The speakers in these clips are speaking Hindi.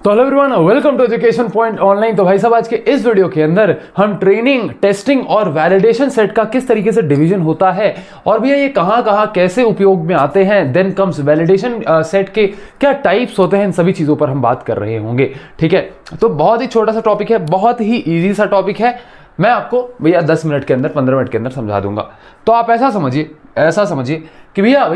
तो hello everyone, welcome to education point online. तो भाई साहब, आज के इस वीडियो के अंदर हम ट्रेनिंग, टेस्टिंग और वैलिडेशन सेट का किस तरीके से डिवीजन होता है और भैया ये कहां कैसे उपयोग में आते हैं, देन कम्स वैलिडेशन सेट के क्या टाइप्स होते हैं, इन सभी चीजों पर हम बात कर रहे होंगे। ठीक है, तो बहुत ही छोटा सा टॉपिक है, बहुत ही ईजी सा टॉपिक है। मैं आपको भैया 10 मिनट के अंदर, 15 मिनट के अंदर समझा दूंगा। तो आप ऐसा समझिए कि भैया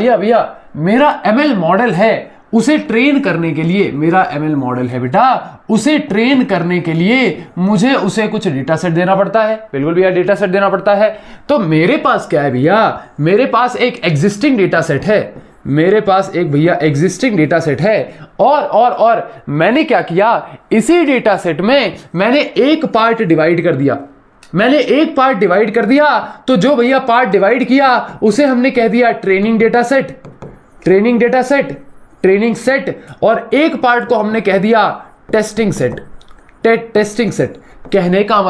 मेरा ML मॉडल है, उसे ट्रेन करने के लिए, मेरा ML मॉडल है बेटा, उसे ट्रेन करने के लिए मुझे उसे कुछ डेटा सेट देना पड़ता है। बिल्कुल भैया, डेटा सेट देना पड़ता है। तो मेरे पास क्या है भैया, मेरे पास एक एग्जिस्टिंग डेटा सेट है, मेरे पास एक भैया एग्जिस्टिंग डेटा सेट है। और मैंने क्या किया, इसी डेटा सेट में मैंने एक पार्ट डिवाइड कर दिया, तो जो भैया पार्ट डिवाइड किया उसे हमने कह दिया ट्रेनिंग सेट, और एक पार्ट को हमने कह दिया टेस्टिंग सेट। कहने का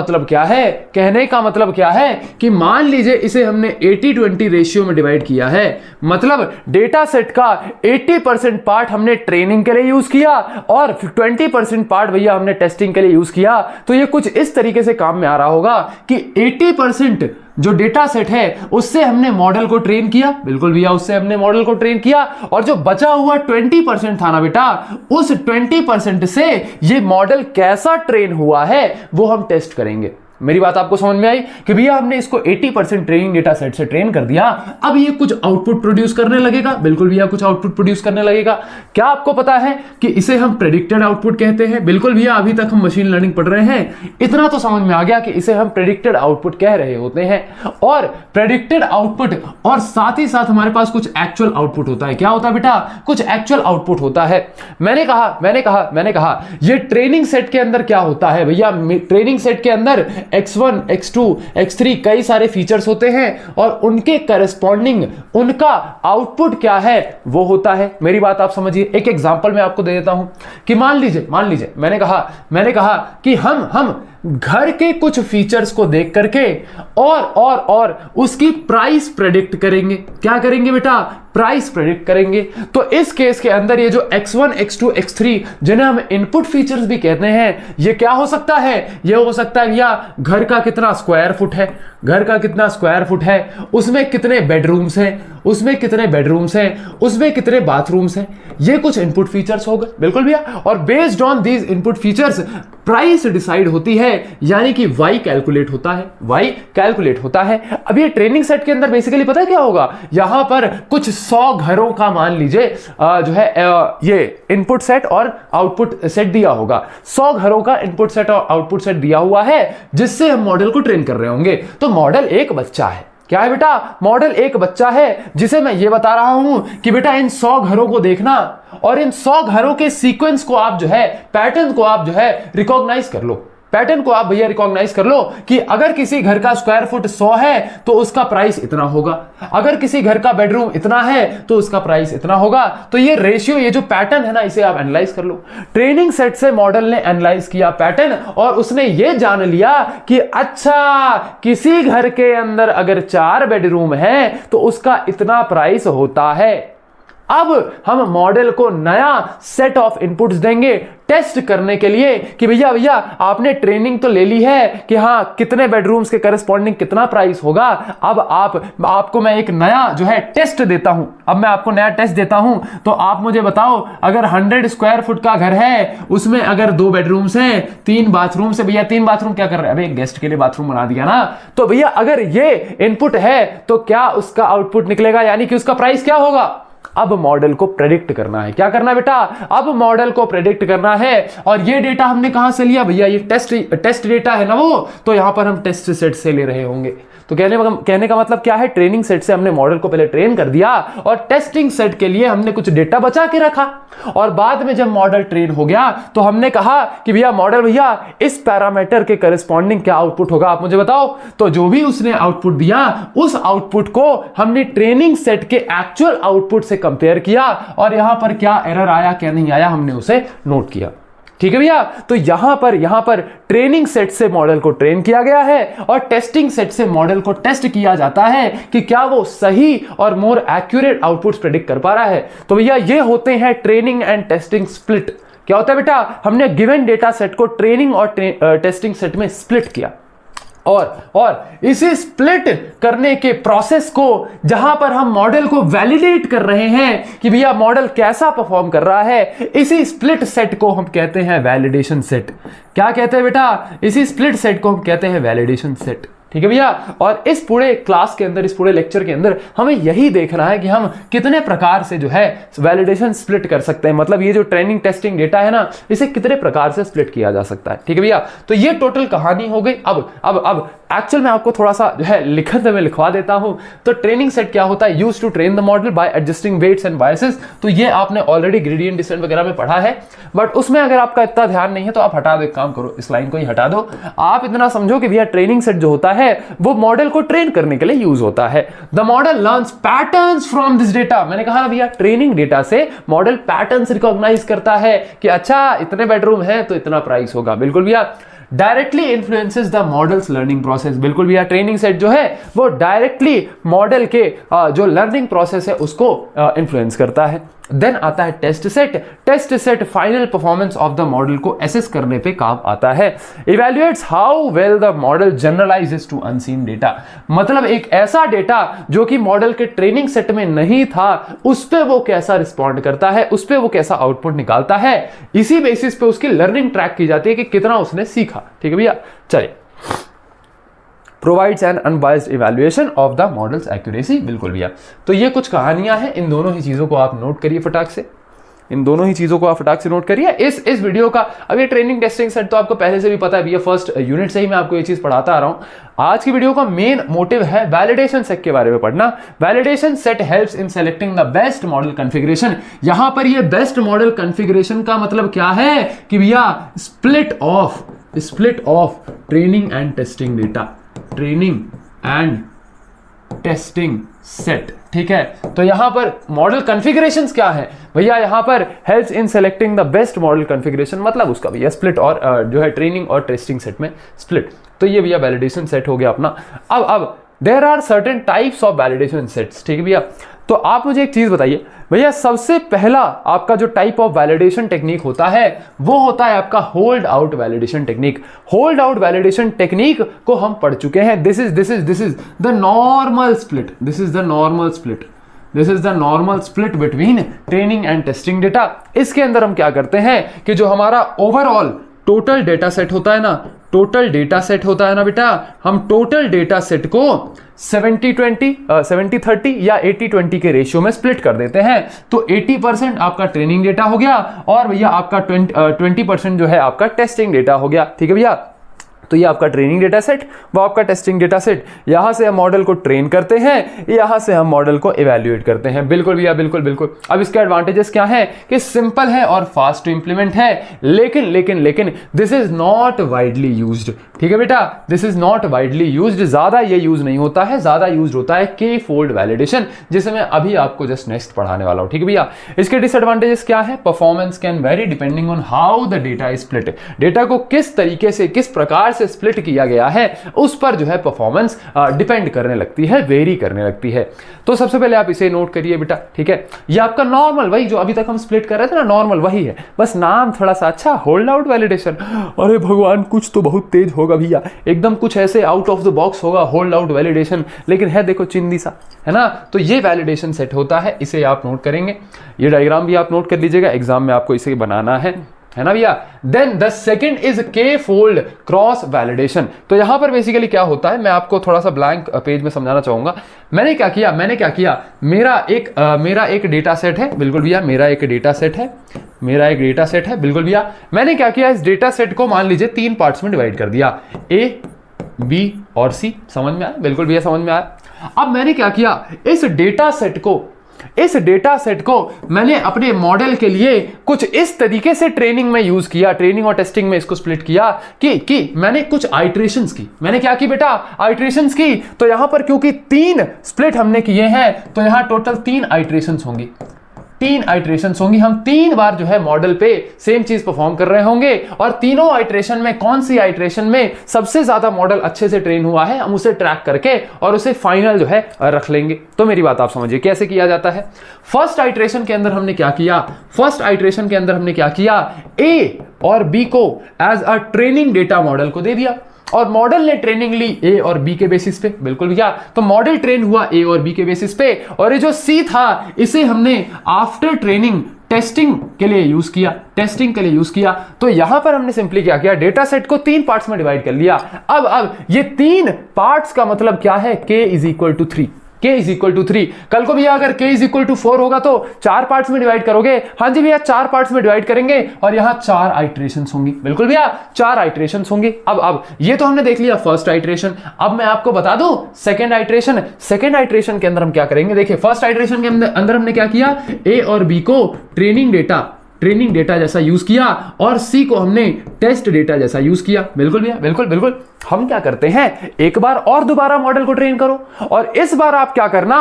मतलब क्या है कि मान लीजिए इसे हमने 80-20 रेशियो में डिवाइड किया है, मतलब डेटा सेट का 80% पार्ट हमने ट्रेनिंग के लिए यूज किया और 20% पार्ट भैया हमने टेस्टिंग के लिए यूज किया। तो ये कुछ इस तरीके से काम में आ रहा होगा कि 80% जो डेटा सेट है उससे हमने मॉडल को ट्रेन किया। बिल्कुल भैया, उससे हमने मॉडल को ट्रेन किया, और जो बचा हुआ 20% था ना बेटा, उस 20% से ये मॉडल कैसा ट्रेन हुआ है वो हम टेस्ट करेंगे। मेरी बात आपको समझ में आई कि भैया हमने इसको 80% ट्रेनिंग डेटा सेट से ट्रेन कर दिया, अब ये कुछ आउटपुट प्रोड्यूस करने लगेगा। बिल्कुल भैया, कुछ आउटपुट प्रोड्यूस करने लगेगा। क्या आपको पता है कि इसे हम प्रेडिक्टेड आउटपुट कहते हैं? बिल्कुल भैया, अभी तक हम मशीन लर्निंग पढ़ रहे हैं, इतना तो समझ में आ गया कि इसे हम प्रेडिक्टेड आउटपुट कह रहे होते हैं। और प्रेडिक्टेड आउटपुट और साथ ही साथ हमारे पास कुछ एक्चुअल आउटपुट होता है। क्या होता है बेटा? कुछ एक्चुअल आउटपुट होता है। मैंने कहा ये ट्रेनिंग सेट के अंदर क्या होता है भैया, ट्रेनिंग सेट के अंदर X1, X2, X3 कई सारे फीचर्स होते हैं और उनके करस्पॉन्डिंग उनका आउटपुट क्या है वो होता है। मेरी बात आप समझिए, एक एग्जांपल मैं आपको दे देता हूं कि मान लीजिए मैंने कहा कि हम घर के कुछ फीचर्स को देख करके और उसकी प्राइस प्रेडिक्ट करेंगे। क्या करेंगे बेटा? प्राइस प्रेडिक्ट करेंगे। तो इस केस के अंदर ये जो X1, X2, X3 जिन्हें हम इनपुट फीचर्स भी कहते हैं, ये क्या हो सकता है? ये हो सकता है भैया घर का कितना स्क्वायर फुट है, उसमें कितने बेडरूम्स हैं, उसमें कितने बाथरूम्स हैं, ये कुछ इनपुट फीचर्स हो गए। बिल्कुल भैया, और based on these input features price decide होती है, यानी कि वाई कैलकुलेट होता है। अब ये ट्रेनिंग सेट के अंदर बेसिकली पता है क्या होगा, यहां पर कुछ 100 घरों का मान लीजिए जो है ये इनपुट सेट और आउटपुट सेट दिया होगा। 100 घरों का इनपुट सेट और आउटपुट सेट दिया हुआ है जिससे हम मॉडल को ट्रेन कर रहे होंगे। तो मॉडल एक बच्चा है। क्या है बेटा? मॉडल एक बच्चा है जिसे मैं ये बता रहा हूं कि बेटा इन 100 घरों को देखना और इन 100 घरों के सीक्वेंस को आप जो है, पैटर्न को आप जो है रिकॉग्नाइज कर लो। पैटर्न को आप भैया रिकॉग्नाइज कर लो कि अगर किसी घर का स्क्वायर फुट 100 है तो उसका प्राइस इतना होगा, अगर किसी घर का बेडरूम इतना है तो उसका प्राइस इतना होगा। तो ये रेशियो, ये जो पैटर्न है ना, इसे आप एनालाइज कर लो। ट्रेनिंग सेट से मॉडल ने एनालाइज किया पैटर्न और उसने ये जान लिया कि अच्छा, किसी घर के अंदर अगर 4 बेडरूम है तो उसका इतना प्राइस होता है। अब हम मॉडल को नया सेट ऑफ इनपुट्स देंगे टेस्ट करने के लिए कि भैया आपने ट्रेनिंग तो ले ली है कि हाँ कितने बेडरूम्स के करस्पॉन्डिंग कितना प्राइस होगा। अब आपको मैं एक नया जो है टेस्ट देता हूं। अब मैं आपको नया टेस्ट देता हूं, तो आप मुझे बताओ, अगर 100 स्क्वायर फुट का घर है, उसमें अगर 2 बेडरूम्स हैं, 3 बाथरूम से, भैया 3 बाथरूम क्या कर रहे हैं? अबे गेस्ट के लिए बाथरूम बना दिया ना। तो भैया अगर ये इनपुट है तो क्या उसका आउटपुट निकलेगा, यानी कि उसका प्राइस क्या होगा? अब मॉडल को प्रेडिक्ट करना है। क्या करना है बेटा? अब मॉडल को प्रेडिक्ट करना है। और ये डेटा हमने कहां से लिया भैया? ये टेस्ट डेटा है ना वो, तो यहां पर हम टेस्ट सेट से ले रहे होंगे। तो कहने का मतलब क्या है, ट्रेनिंग सेट से हमने मॉडल को पहले ट्रेन कर दिया और टेस्टिंग सेट के लिए हमने कुछ डेटा बचा के रखा, और बाद में जब मॉडल ट्रेन हो गया तो हमने कहा कि भैया इस पैरामीटर के करस्पॉन्डिंग क्या आउटपुट होगा, आप मुझे बताओ। तो जो भी उसने आउटपुट दिया, उस आउटपुट को हमने ट्रेनिंग सेट के एक्चुअल आउटपुट से कंपेयर किया और यहां पर क्या एरर आया क्या नहीं आया हमने उसे नोट किया। ठीक है भैया, तो यहां पर ट्रेनिंग सेट से मॉडल को ट्रेन किया गया है और टेस्टिंग सेट से मॉडल को टेस्ट किया जाता है कि क्या वो सही और मोर एक्यूरेट आउटपुट्स प्रेडिक्ट कर पा रहा है। तो भैया ये होते हैं ट्रेनिंग एंड टेस्टिंग स्प्लिट। क्या होता है बेटा, हमने गिवन डेटा सेट को ट्रेनिंग और टेस्टिंग सेट में स्प्लिट किया और इसी स्प्लिट करने के प्रोसेस को जहां पर हम मॉडल को वैलिडेट कर रहे हैं कि भैया मॉडल कैसा परफॉर्म कर रहा है, इसी स्प्लिट सेट को हम कहते हैं वैलिडेशन सेट। क्या कहते हैं बेटा, इसी स्प्लिट सेट को हम कहते हैं वैलिडेशन सेट। ठीक है भैया, और इस पूरे क्लास के अंदर, इस पूरे लेक्चर के अंदर हमें यही देखना है कि हम कितने प्रकार से जो है वैलिडेशन स्प्लिट कर सकते हैं। मतलब ये जो ट्रेनिंग टेस्टिंग डेटा है ना, इसे कितने प्रकार से स्प्लिट किया जा सकता है। ठीक है भैया, तो ये टोटल कहानी हो गई। अब एक्चुअल में आपको थोड़ा सा जो है लिखत में लिखवा देता हूं। तो ट्रेनिंग सेट क्या होता है, use to train the model by adjusting weights and biases. तो ये आपने ऑलरेडी ग्रेडियंट डिसेंट वगैरह में पढ़ा है, बट उसमें अगर आपका इतना ध्यान नहीं है तो आप हटा दो, एक काम करो, इस लाइन को ही हटा दो। आप इतना समझो कि भैया ट्रेनिंग सेट जो होता है वो मॉडल को ट्रेन करने के लिए यूज होता है। The model learns patterns from this data. मैंने कहा ना भैया, ट्रेनिंग डेटा से मॉडल पैटर्न्स रिकॉग्नाइज करता है कि अच्छा इतने बेडरूम है तो इतना प्राइस होगा। बिल्कुल भैया, directly influences the models learning process. बिल्कुल भैया, ट्रेनिंग सेट जो है वो डायरेक्टली मॉडल के जो लर्निंग प्रोसेस है उसको इन्फ्लुएंस करता है। देन आता है test set. Test set final performance of the model को एसेस करने पे काम आता है। Evaluates how well the model generalises to unseen data. मतलब एक ऐसा डेटा जो कि मॉडल के ट्रेनिंग सेट में नहीं था, उस पे वो कैसा रिस्पॉन्ड करता है, उस पे वो कैसा आउटपुट निकालता है। इसी बेसिस पे उसकी लर्निंग ट्रैक की जाती है कि कितना उसने सीखा। ठीक है भैया, चलिए। Provides N unbiased evaluation of the models accuracy. बिल्कुल भैया, तो ये कुछ कहानियां हैं, इन दोनों ही चीजों को आप नोट करिए फटाक से, इन दोनों ही चीजों को आप फटाक से नोट करिए। इस वीडियो का अब ये ट्रेनिंग टेस्टिंग सेट तो आपको पहले से भी पता है भैया, फर्स्ट यूनिट से ही मैं आपको ये चीज पढ़ाता आ रहा हूं। आज की वीडियो का मेन मोटिव है वैलिडेशन सेट के बारे में पढ़ना। Validation set helps in selecting the best model configuration. यहां पर ये बेस्ट मॉडल कॉन्फ़िगरेशन का मतलब क्या है कि भैया split of training and testing data, training and testing set. ठीक है, तो यहां पर मॉडल कॉन्फ़िगरेशंस क्या है भैया, यहां पर helps in selecting the best model configuration, मतलब उसका भैया स्प्लिट और जो है ट्रेनिंग और टेस्टिंग सेट में स्प्लिट। तो ये भैया वैलिडेशन सेट हो गया अपना। अब there are certain types of validation sets. ठीक है भैया, तो आप मुझे एक चीज बताइए भैया, सबसे पहला आपका जो टाइप ऑफ वैलिडेशन टेक्निक होता है वो होता है आपका hold out validation technique. Hold out validation technique को हम पढ़ चुके हैं। This is the normal split, this is the normal split between training and testing data. इसके अंदर हम क्या करते हैं कि जो हमारा ओवरऑल टोटल डेटा सेट होता है ना, टोटल डेटा सेट होता है ना बेटा, हम टोटल डेटा सेट को 70-30 या 80-20 के रेशियो में स्प्लिट कर देते हैं। तो 80% आपका ट्रेनिंग डेटा हो गया और भैया आपका 20% जो है आपका टेस्टिंग डेटा हो गया। ठीक है भैया, तो ये आपका ट्रेनिंग डेटा सेट, वो आपका टेस्टिंग डेटा सेट। यहां से हम मॉडल को ट्रेन करते हैं, यहां से हम मॉडल को इवैल्यूएट करते हैं। बिल्कुल भैया, बिल्कुल। अब इसके एडवांटेजेस क्या है कि सिंपल है और फास्ट टू इंप्लीमेंट है, लेकिन this is not widely used. ठीक है बेटा, this is not widely used, ज्यादा ये यूज नहीं होता है, ज्यादा यूज होता है के फोल्ड वैलिडेशन, जिसे मैं अभी आपको जस्ट नेक्स्ट पढ़ाने वाला हूं। ठीक है भैया, इसके डिसएडवांटेजेस क्या है, performance can very depending on how the data is split. Data को किस तरीके से, किस प्रकार से स्प्लिट किया गया है, उस पर जो है परफॉर्मेंस डिपेंड करने लगती है, वेरी करने लगती है। तो सबसे पहले आप इसे नोट करिए बेटा। ठीक है, ये आपका नॉर्मल, वही जो अभी तक हम स्प्लिट कर रहे थे ना, नॉर्मल वही है, बस नाम थोड़ा सा अच्छा, होल्ड आउट वैलिडेशन। अरे भगवान, कुछ तो बहुत तेज होगा भैया, एकदम कुछ ऐसे आउट ऑफ द बॉक्स होगा होल्ड आउट वैलिडेशन, लेकिन है देखो चिंदी सा, है ना। तो ये वैलिडेशन सेट होता है, इसे आप नोट करेंगे। ये डायग्राम भी आप नोट कर लीजिएगा, एग्जाम में आपको इसे बनाना है ना भैया। देन द सेकंड इज के फोल्ड क्रॉस वैलिडेशन। तो यहां पर बेसिकली क्या होता है, मैं आपको थोड़ा सा ब्लैंक पेज में समझाना चाहूंगा। मैंने क्या किया, मेरा एक डेटा सेट है। बिल्कुल भैया, मेरा एक डेटा सेट है। बिल्कुल भैया, मैंने क्या किया, इस डेटा सेट को मान लीजिए 3 पार्ट्स में डिवाइड कर दिया, ए, बी और सी। समझ में आया? बिल्कुल भैया, समझ में आया। अब मैंने क्या किया, इस डेटा सेट को मैंने अपने मॉडल के लिए कुछ इस तरीके से ट्रेनिंग में यूज किया, ट्रेनिंग और टेस्टिंग में इसको स्प्लिट किया कि मैंने कुछ आइट्रेशंस की। मैंने क्या की बेटा, आइट्रेशंस की। तो यहां पर क्योंकि 3 स्प्लिट हमने किए हैं, तो यहां टोटल 3 आइट्रेशंस होंगी। 3 आइट्रेशंस होंगी, हम 3 बार जो है मॉडल पे सेम चीज परफॉर्म कर रहे होंगे और तीनों आइट्रेशन में कौन सी आइट्रेशन में सबसे ज्यादा मॉडल अच्छे से ट्रेन हुआ है हम उसे ट्रैक करके और उसे फाइनल जो है रख लेंगे। तो मेरी बात आप समझिए कैसे किया जाता है। फर्स्ट आइट्रेशन के अंदर हमने क्या किया, फर्स्ट आइट्रेशन के अंदर हमने क्या किया, ए और बी को as a training data model को दे दिया और मॉडल ने ट्रेनिंग ली ए और बी के बेसिस पे, बिल्कुल भैया। तो मॉडल ट्रेन हुआ ए और बी के बेसिस पे और ये जो सी था इसे हमने आफ्टर ट्रेनिंग टेस्टिंग के लिए यूज किया, टेस्टिंग के लिए यूज किया। तो यहां पर हमने सिंपली क्या किया, डेटा सेट को 3 पार्ट्स में डिवाइड कर लिया। अब ये 3 पार्ट्स का मतलब क्या है, k is equal to 3, k is equal to 3। कल को भैया अगर k इज इक्वल टू 4 होगा तो 4 पार्ट्स में डिवाइड करोगे। हाँ जी भैया 4 पार्ट्स में डिवाइड करेंगे और यहां 4 आइट्रेशंस होंगी, बिल्कुल भैया 4 आइट्रेशंस होंगी। अब ये तो हमने देख लिया फर्स्ट आइट्रेशन। अब मैं आपको बता दूं सेकंड आइट्रेशन, सेकंड आइट्रेशन के अंदर हम क्या करेंगे। देखिए फर्स्ट आइट्रेशन के अंदर हमने क्या किया, a और b को ट्रेनिंग डेटा जैसा यूज किया और सी को हमने टेस्ट डेटा जैसा यूज किया, बिल्कुल भैया बिल्कुल। हम क्या करते हैं, एक बार और दोबारा मॉडल को ट्रेन करो और इस बार आप क्या करना,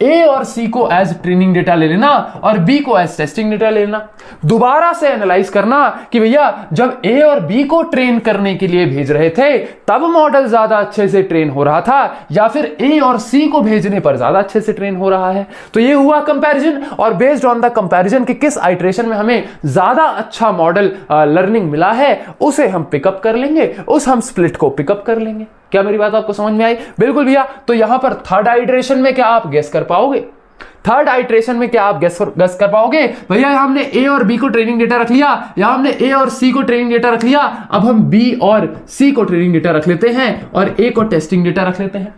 ए और सी को एज ट्रेनिंग डेटा ले लेना और बी को एज टेस्टिंग डेटा ले लेना। दोबारा से एनालाइज करना कि भैया जब ए और बी को ट्रेन करने के लिए भेज रहे थे तब मॉडल ज्यादा अच्छे से ट्रेन हो रहा था या फिर ए और सी को भेजने पर ज्यादा अच्छे से ट्रेन हो रहा है। तो ये हुआ कंपैरिजन और बेस्ड ऑन द कंपैरिजन कि किस आइट्रेशन में हमें ज्यादा अच्छा मॉडल लर्निंग मिला है उसे हम पिकअप कर लेंगे, उस हम स्प्लिट को पिकअप कर लेंगे। क्या मेरी बात आपको समझ में आई, बिल्कुल भैया। तो यहां पर थर्ड आइट्रेशन में क्या आप गेस कर पाओगे, थर्ड आइट्रेशन में क्या आप गेस कर पाओगे, भैया यहां हमने ए और बी को ट्रेनिंग डेटा रख लिया, यहां हमने ए और सी को ट्रेनिंग डेटा रख लिया, अब हम बी और सी को ट्रेनिंग डेटा रख लेते हैं और ए को टेस्टिंग डेटा रख लेते हैं।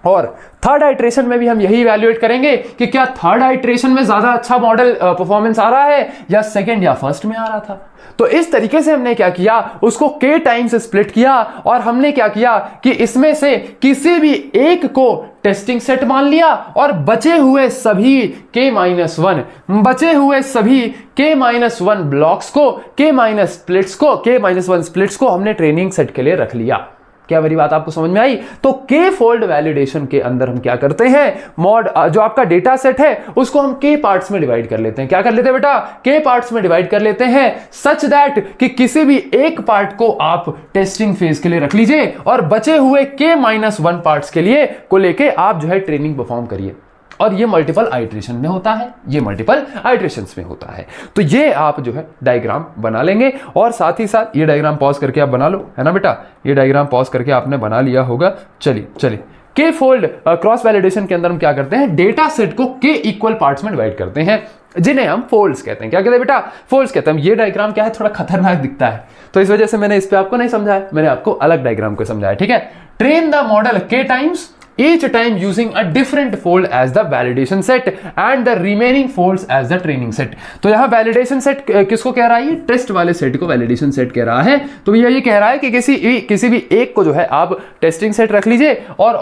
और थर्ड आइट्रेशन में भी हम यही इवैल्यूएट करेंगे कि क्या थर्ड आइट्रेशन में ज्यादा अच्छा मॉडल परफॉर्मेंस आ रहा है या सेकंड या फर्स्ट में आ रहा था। तो इस तरीके से हमने क्या किया, उसको k टाइम से स्प्लिट किया और हमने क्या किया कि इसमें से किसी भी एक को टेस्टिंग सेट मान लिया और बचे हुए सभी k-1 बचे हुए सभी k-1 ब्लॉक्स को k-1 स्प्लिट्स को हमने ट्रेनिंग सेट के लिए रख लिया। क्या मेरी बात आपको समझ में आई। तो k फोल्ड वैलिडेशन के अंदर हम क्या करते हैं, मॉड जो आपका डेटा सेट है उसको हम k पार्ट्स में डिवाइड कर लेते हैं। क्या कर लेते हैं बेटा, k पार्ट्स में डिवाइड कर लेते हैं सच दैट कि किसी भी एक पार्ट को आप टेस्टिंग फेज के लिए रख लीजिए और बचे हुए k-1 पार्ट्स के लिए को लेके आप जो है ट्रेनिंग परफॉर्म करिए। और ये मल्टीपल आइट्रेशन में होता है, ये मल्टीपल आइट्रेशंस में होता है। तो ये आप जो है डायग्राम बना लेंगे और साथ ही साथ ये डायग्राम पॉज करके आप बना लो, है ना बेटा, ये डायग्राम पॉज करके आपने बना लिया होगा। चलिए के फोल्ड क्रॉस वैलिडेशन के अंदर हम क्या करते हैं, डेटा सेट को के इक्वल पार्ट्स में डिवाइड करते हैं जिन्हें हम फोल्ड्स कहते हैं। क्या कहते हैं बेटा, फोल्ड्स कहते हैं। ये डायग्राम क्या है, थोड़ा खतरनाक दिखता है तो इस वजह से मैंने इस पे आपको नहीं समझाया, मैंने आपको अलग डायग्राम को समझाया, ठीक है। ट्रेन द मॉडल के times each time using a different fold as the validation set and the remaining folds as the training set। तो यहाँ validation set किसको कह रहा है, ये टेस्ट वाले सेट को validation set कह रहा है। तो भैया ये कह रहा है कि किसी भी एक को जो है आप टेस्टिंग सेट रख लीजिए और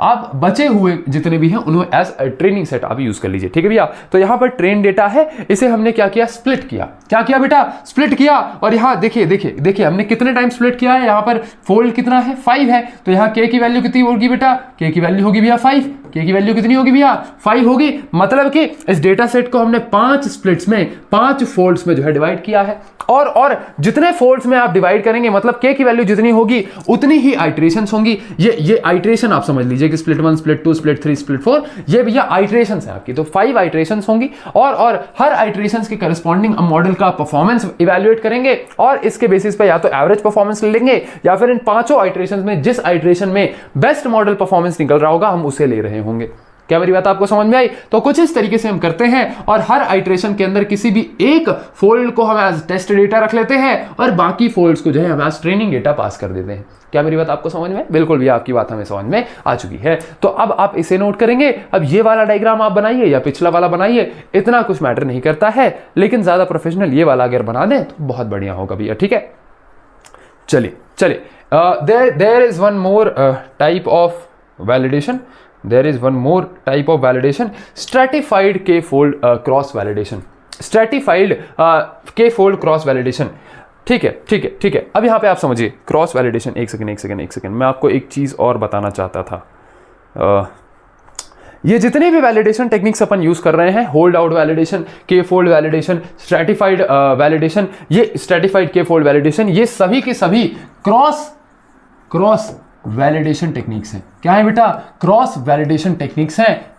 आप बचे हुए जितने भी हैं उन्हें एज ट्रेनिंग सेट आप यूज कर लीजिए, ठीक है भैया। तो यहाँ पर ट्रेन डेटा है, इसे हमने क्या किया, स्प्लिट किया। क्या किया बेटा, स्प्लिट किया। और यहाँ देखिए हमने कितने टाइम स्प्लिट किया है, यहाँ पर फोल्ड कितना है, 5 है। तो यहाँ k की वैल्यू कितनी होगी बेटा, k की वैल्यू होगी भैया 5, k की वैल्यू कितनी होगी भैया 5 होगी। मतलब कि इस डेटा सेट को हमने 5 स्प्लिट्स में 5 फोल्ड्स में जो है डिवाइड किया है और जितने फोल्ड्स में आप डिवाइड करेंगे मतलब k की वैल्यू जितनी होगी उतनी ही आइट्रेशंस होंगी। ये आइट्रेशन आप समझ लीजिए कि स्प्लिट 1 स्प्लिट 2 स्प्लिट 3 स्प्लिट 4 ये भैया आइट्रेशंस है आपकी। तो 5 आइट्रेशंस होंगी और हर आइट्रेशंस के करस्पॉन्डिंग मॉडल का परफॉर्मेंस इवैल्यूएट करेंगे और इसके बेसिस पे या तो एवरेज परफॉर्मेंस ले लेंगे या फिर इन 5 आइट्रेशंस में जिस आइट्रेशन में बेस्ट मॉडल परफॉर्मेंस निकल रहा होगा हम उसे ले रहे होंगे। क्या मेरी बात आपको समझ में आई। तो कुछ इस तरीके से हम करते हैं और हर आइट्रेशन के अंदर किसी भी एक फोल्ड को हम एज टेस्ट डेटा रख लेते हैं और बाकी फोल्ड्स को जो है हम एज ट्रेनिंग डेटा पास कर देते हैं। क्या मेरी बात आपको समझ में, बिल्कुल भी आपकी बात हमें समझ में आ चुकी है। तो अब आप इसे नोट करेंगे। अब ये वाला डायग्राम आप बनाइए या पिछला वाला बनाइए, इतना कुछ मैटर नहीं करता है, लेकिन ज्यादा प्रोफेशनल ये वाला अगर बना दें तो बहुत बढ़िया होगा भैया, ठीक है। चलिए there is one more type of validation. There is one more type of validation, stratified k-fold cross validation. Stratified k-fold cross validation. ठीक है। अब यहाँ पे आप समझिए क्रॉस वैलिडेशन। एक सेकंड मैं आपको एक चीज़ और बताना चाहता था। ये जितने भी वैलिडेशन टेक्निक्स अपन यूज कर रहे हैं, होल्ड आउट वैलिडेशन, के फोल्ड वैलिडेशन, स्ट्रैटिफाइड वैलिडेशन, ये स्ट्रैटिफाइड के फोल्ड वैलिडेशन, ये सभी के सभी क्रॉस वैलिडेशन टेक्निक्स हैं। क्या है बेटा? क्रॉस वैलिडेशन टेक्निक्स हैं।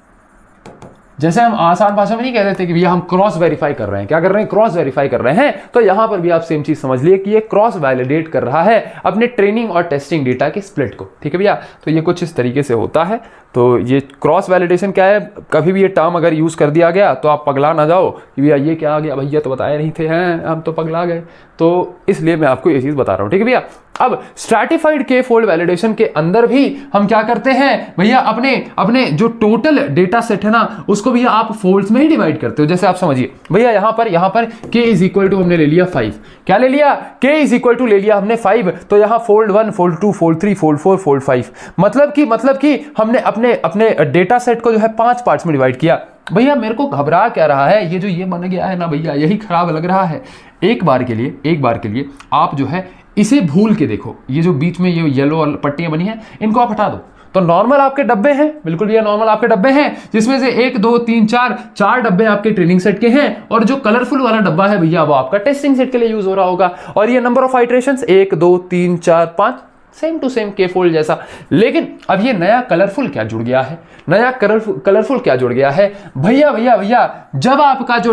जैसे हम आसान भाषा में नहीं कह देते कि भैया हम क्रॉस वेरीफाई कर रहे हैं, क्या कर रहे हैं? क्रॉस वेरीफाई कर रहे हैं। तो यहां पर भी आप सेम चीज समझ लिए कि ये क्रॉस वैलिडेट कर रहा है अपने ट्रेनिंग और टेस्टिंग डेटा के स्प्लिट को। ठीक है भैया? तो ये कुछ इस तरीके से होता है। तो ये क्रॉस वैलिडेशन क्या है? कभी भी ये टर्म अगर यूज कर दिया गया तो आप पगला ना जाओ कि भैया ये क्या आ गया, भैया तो बताए नहीं थे, हैं हम तो पगला गए। तो इसलिए मैं आपको ये चीज बता रहा हूं। ठीक है भैया? अब स्ट्रैटिफाइड के फोल्ड वैलिडेशन के अंदर भी हम क्या करते हैं भैया? अपने जो टोटल डेटा सेट है ना, उसको भैया आप फोल्ड्स में ही डिवाइड करते हो। जैसे आप समझिए भैया, यहां पर k इज इक्वल टू हमने ले लिया 5। क्या ले लिया? k इज इक्वल टू ले लिया हमने 5। तो यहां fold 1, fold 2, fold 3, fold 4, fold 5, मतलब कि हमने अपने डेटा सेट को जो है 5 पार्ट्स में डिवाइड किया। भैया मेरे को घबरा क्या रहा है? ये जो ये बन गया है ना भैया, यही खराब लग रहा है। एक बार के लिए आप जो है इसे भूल के देखो, ये जो बीच में ये येलो पट्टियां बनी हैं, इनको आप हटा दो। तो नॉर्मल आपके डब्बे हैं, बिल्कुल भैया नॉर्मल आपके डब्बे हैं, जिसमें से 1 2 3 4 डब्बे आपके ट्रेनिंग सेट के हैं, और जो कलरफुल वाला डब्बा है भैया वो आपका टेस्टिंग सेट के लिए यूज हो रहा होगा। और ये number of iterations 1 2 3 4 5 same to same के फोल्ड जैसा। लेकिन अब ये नया कलरफुल क्या जुड़ गया है? नया कलरफुल क्या जुड़ गया है? भैया जब आपका जो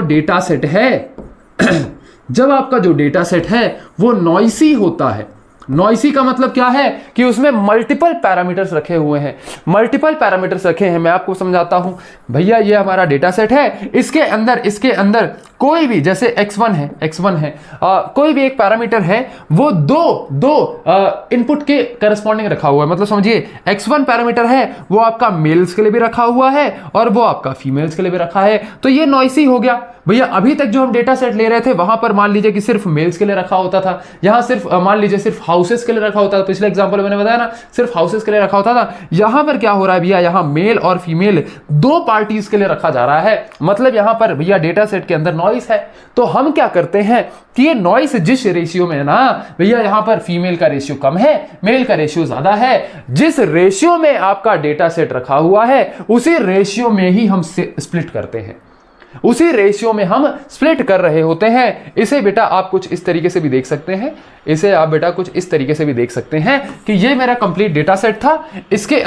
डेटा सेट है वो नॉइसी होता है। नॉइसी का मतलब क्या है? कि उसमें मल्टीपल पैरामीटर्स रखे हुए हैं। मल्टीपल पैरामीटर्स रखे हैं, मैं आपको समझाता हूं। भैया ये हमारा डेटा सेट है, इसके अंदर कोई भी, जैसे x1 है, कोई भी एक पैरामीटर है, वो दो इनपुट के करस्पॉन्डिंग रखा हुआ है। मतलब समझिए x1 पैरामीटर है, वो आपका मेल्स के लिए भी रखा हुआ है और वो आपका फीमेल्स के लिए भी रखा है। तो ये नॉइसी हो गया। भैया अभी तक जो हम डेटा सेट ले रहे थे, वहां पर मान लीजिए कि सिर्फ मेल्स के लिए रखा होता था, यहां सिर्फ मान लीजिए सिर्फ हाउसेस के लिए रखा होता था। पिछले एग्जांपल में मैंने बताया ना, सिर्फ हाउसेस के लिए रखा होता था। यहां पर क्या हो रहा है भैया? यहां मेल और फीमेल 2 पार्टीज के लिए रखा जा रहा है। मतलब यहां पर भैया डेटा सेट के अंदर नॉइस है। तो हम क्या करते हैं कि ये नॉइस जिस रेशियो में है ना भैया, यहां पर फीमेल का रेशियो कम है, मेल का रेशियो ज्यादा है, जिस रेशियो में आपका डेटा सेट रखा हुआ है उसी रेशियो में ही हम स्प्लिट करते हैं, उसी रेशियो में हम स्प्लिट कर रहे होते हैं। इसे बेटा आप कुछ इस तरीके से भी देख सकते हैं, कि ये मेरा कंप्लीट डेटा सेट था। इसके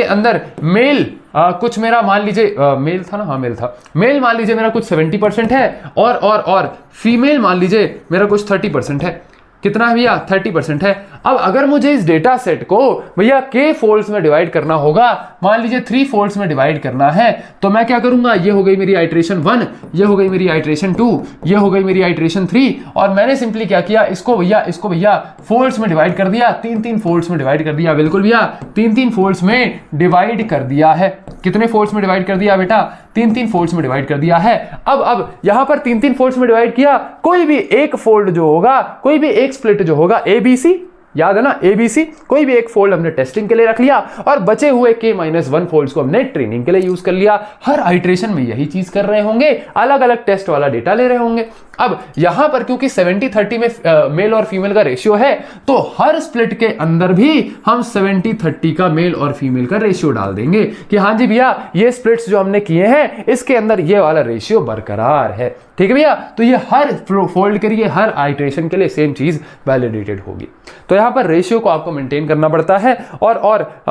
अंदर मेल कुछ मेरा मान लीजिए मेल था ना, हाँ मेल था। मेल मान लीजिए मेरा कुछ 70% है और फीमेल मान लीजिए मेरा कुछ 30% है। कितना है भैया? 30% है। अब अगर मुझे इस डेटा सेट को भैया के फोल्ड्स में डिवाइड करना होगा, मान लीजिए 3 फोल्ड्स में डिवाइड करना है, तो मैं क्या करूंगा? ये हो गई मेरी आइट्रेशन 1, ये हो गई मेरी आइट्रेशन 2, ये हो गई मेरी आइट्रेशन 3, और मैंने सिंपली क्या किया? इसको भैया फोल्ड्स में डिवाइड कर दिया, 3 फोल्ड्स में डिवाइड कर दिया। बिल्कुल भैया 3 फोल्ड्स में डिवाइड कर दिया है। कितने फोल्ड्स में डिवाइड कर दिया बेटा? 3 फोल्ड्स में डिवाइड कर दिया है। अब यहां पर 3 फोल्ड्स में डिवाइड किया, कोई भी एक फोल्ड जो होगा, कोई भी एक स्प्लिट जो होगा, ABC, याद है ना ABC, कोई भी एक फोल्ड हमने टेस्टिंग के लिए रख लिया और बचे हुए K-1 फोल्ड्स को हमने ट्रेनिंग के लिए यूज कर लिया। हर आइट्रेशन में यही चीज कर रहे होंगे, अलग अलग टेस्ट वाला डेटा ले रहे होंगे। अब यहां पर क्योंकि 70-30 में मेल और फीमेल का रेशियो है, तो हर स्प्लिट के अंदर भी हम 70-30 का मेल और फीमेल का रेशियो डाल देंगे कि हाँ जी भैया ये स्प्लिट्स जो हमने किए हैं इसके अंदर ये वाला रेशियो बरकरार है। ठीक है भैया? तो ये हर फोल्ड के लिए, हर आइट्रेशन के लिए सेम चीज वैलिडेटेड होगी। तो यहां पर रेशियो को आपको मेंटेन करना पड़ता है और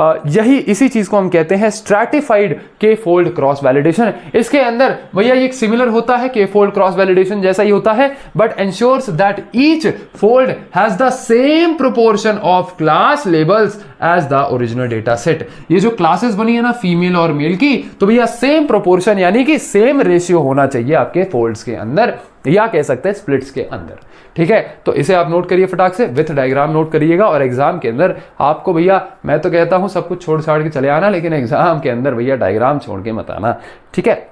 इसी चीज को हम कहते हैं स्ट्रैटिफाइड के फोल्ड क्रॉस वैलिडेशन। इसके अंदर भैया ये सिमिलर होता है के फोल्ड क्रॉस वैलिडेशन जैसा ही होता है, but ensures that each fold has the same proportion of class labels as the original data set. ये जो क्लासेस बनी है ना फीमेल और मेल की, तो भैया सेम प्रोपोर्शन यानी कि सेम रेशियो होना चाहिए आपके फोल्ड्स के अंदर, या कह सकते हैं स्प्लिट्स के अंदर। ठीक है? तो इसे आप नोट करिए फटाक से, विथ डायग्राम नोट करिएगा। और एग्जाम के अंदर आपको भैया, मैं तो कहता हूं सब कुछ छोड़ छाड़ के चले आना, लेकिन एग्जाम के अंदर भैया डायग्राम छोड़ के मत आना। ठीक है?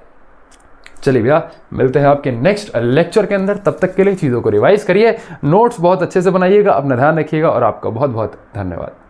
चलिए भैया मिलते हैं आपके नेक्स्ट लेक्चर के अंदर। तब तक के लिए चीजों को रिवाइज करिए, नोट्स बहुत अच्छे से बनाइएगा, अपना ध्यान रखिएगा और आपका बहुत बहुत धन्यवाद।